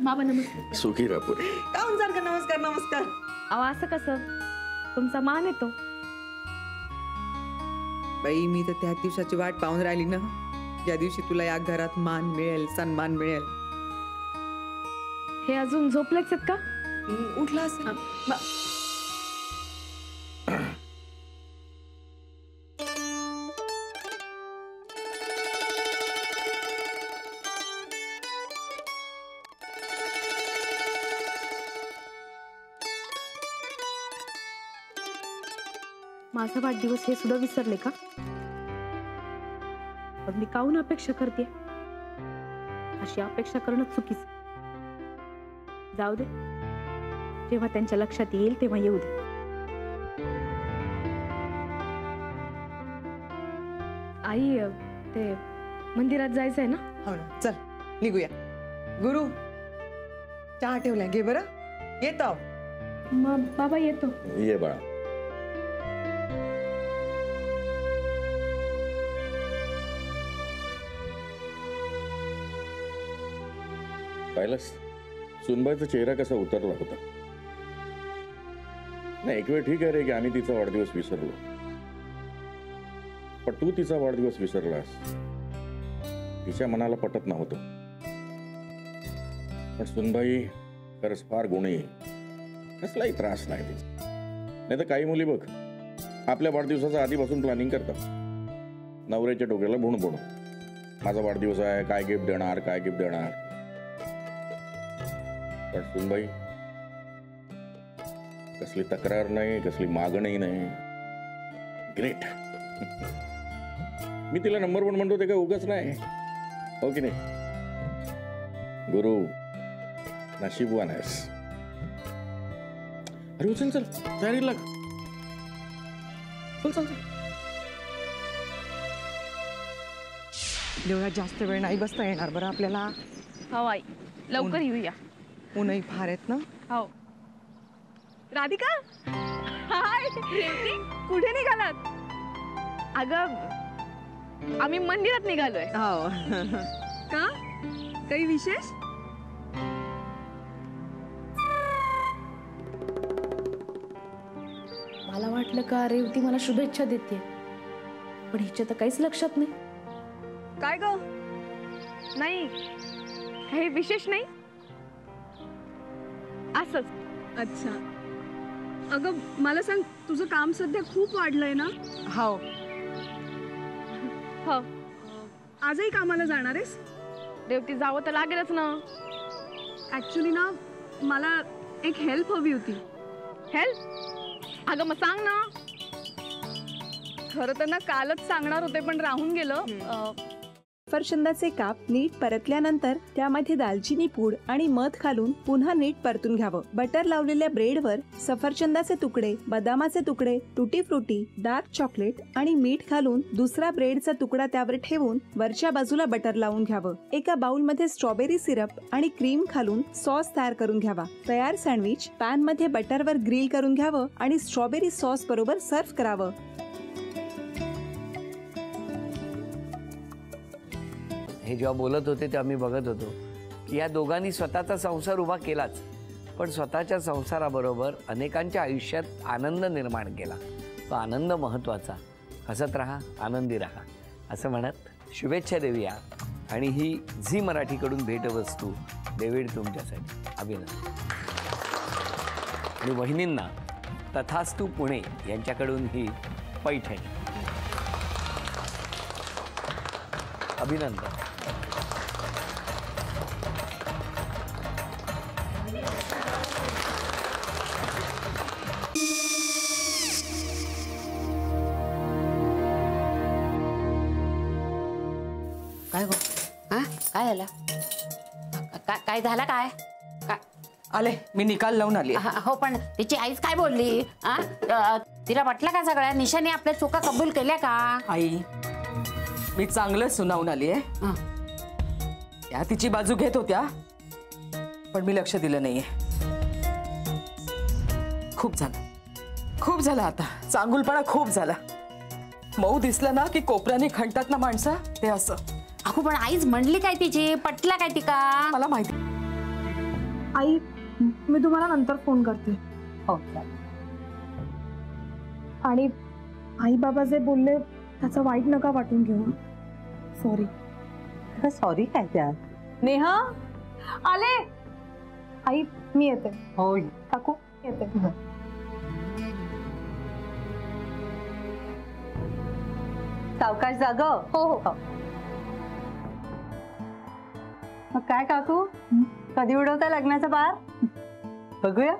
बाबा नमस्कार. सुखी राहू. काऊन सारखं नमस्कार नमस्कार. अहो असं कसं, तुमचा मान येतो. बाई मी तर त्या दिवसाची वाट पाहून राहिली ना, ज्या दिवशी तुला या घरात मान मिळेल, सन्मान मिळेल. हे अजून झोपलेच आहेत का? उठला असेल. माझा वाढदिवस हे सुद्धा विसरले का? पण मी काहून अपेक्षा करते? अशी अपेक्षा करणं चुकीचं. जाऊ दे, जेव्हा त्यांच्या लक्षात येईल तेव्हा येऊ दे. आई, ते मंदिरात जायचंय ना? हो ना, चल निघूया. गुरु चहा ठेवलाय, घे बरं. येतो मग बाबा येतो. ये बाळा. पाहिलंस सुनबाईचा चेहरा कसा उतरला होता. नाही, एक वेळ ठीक आहे रे की आम्ही तिचा वाढदिवस विसरलो, पण तू तिचा वाढदिवस विसरलास. तिच्या मनाला पटत नव्हतं. पण सुनबाई खरंच फार गुणी, कसलाही त्रास नाही तिचा. नाही तर काही मुली बघ आपल्या वाढदिवसाचा आधीपासून प्लॅनिंग करतात. नवऱ्याच्या डोक्याला भुणभुण, माझा वाढदिवस आहे, काय गिफ्ट देणार, काय गिफ्ट देणार. पण सुनबाई कसली तक्रार नाही, कसली मागणी नाही. ग्रेट. मी तिला नंबर 1 म्हणतो ते काय उगाच नाही, हो की नाही? गुरु नशीबवान आहेस. अरे उचल, चल तयारी लाग. चल चल चल. देवळात जास्त वेळ नाही बसता येणार बरं आपल्याला. हो आई, लवकर येऊया. ऊनही फार आहेत ना. हो. राधिका, हाय. कुठे निघालात? अगं आम्ही मंदिरात निघालोय. हो. का? काही विशेष? मला वाटलं का रेवती मला शुभेच्छा देते, पण हिच्या तर काहीच लक्षात नाही. काय ग? नाही, काही विशेष नाही, असंच. अच्छा. अगं मला सांग, तुझं काम सध्या खूप वाढलंय ना? हो. हो. आजही कामाला जाणार आहेस? रेवती जावं तर लागेलच ना. ऍक्च्युली ना मला एक हेल्प हवी होती. हेल्प? अगं मग सांग ना. खरं तर ना कालच सांगणार होते पण राहून गेलं. सफरचंदाचे काप नीट परतल्यानंतर त्यामध्ये दालचिनी पूड आणि मध घालून पुन्हा नीट परतून घ्यावं. बटर लावलेल्या ब्रेडवर सफरचंदाचे तुकडे, बदामाचे तुकडे, टुटी फ्रुटी, डार्क चॉकलेट आणि मीठ घालून दुसरा ब्रेडचा तुकडा त्यावर ठेवून वरच्या बाजूला बटर लावून घ्यावं. एका बाउलमध्ये स्ट्रॉबेरी सिरप आणि क्रीम घालून सॉस तयार करून घ्यावा. तयार सँडविच पॅन मध्ये बटरवर ग्रिल करून घ्यावं आणि स्ट्रॉबेरी सॉस बरोबर सर्व्ह करावं. हे जेव्हा बोलत होते तेव्हा मी बघत होतो की या दोघांनी स्वतःचा संसार उभा केलाच, पण स्वतःच्या संसाराबरोबर अनेकांच्या आयुष्यात आनंद निर्माण केला. तो आनंद महत्त्वाचा. हसत राहा, आनंदी राहा असं म्हणत शुभेच्छा देऊया. आणि ही झी मराठीकडून भेटवस्तू डेव्हिड तुमच्यासाठी. अभिनंदन. आणि वहिनींना तथास्तू पुणे यांच्याकडून ही पैठणी. अभिनंदन. काय गो? हा काय झालं? काय झालं? काय आले, मी निकाल लावून आली. हो, पण तिची आईच काय बोलली? तिला वाटलं का सगळ्या निशाने आपल्या चुका कबूल केल्या का? आई मी चांगलं सुनावून आली आहे. त्या तिची बाजू घेत होत्या, पण मी लक्ष दिलं नाहीये. खूप झालं आता. चांगुलपणा खूप झाला. मऊ दिसलं ना की कोपऱ्याने खणतात ना माणसं, ते असं. अगो पण आईच म्हणली काय तिची? पटला काय तिका? मला माहिती. आई मी तुम्हाला नंतर फोन करते. हो चालेल. आणि आई बाबा जे बोलले त्याचं वाईट नका वाटून घेऊ. सॉरी. सॉरी काय त्यात? नेहा आले. आई मी येते. हो काकू येते. सावकाश जाग. हो हो. मग काय काकू, कधी उडवता लग्नाचा बार? बघूया.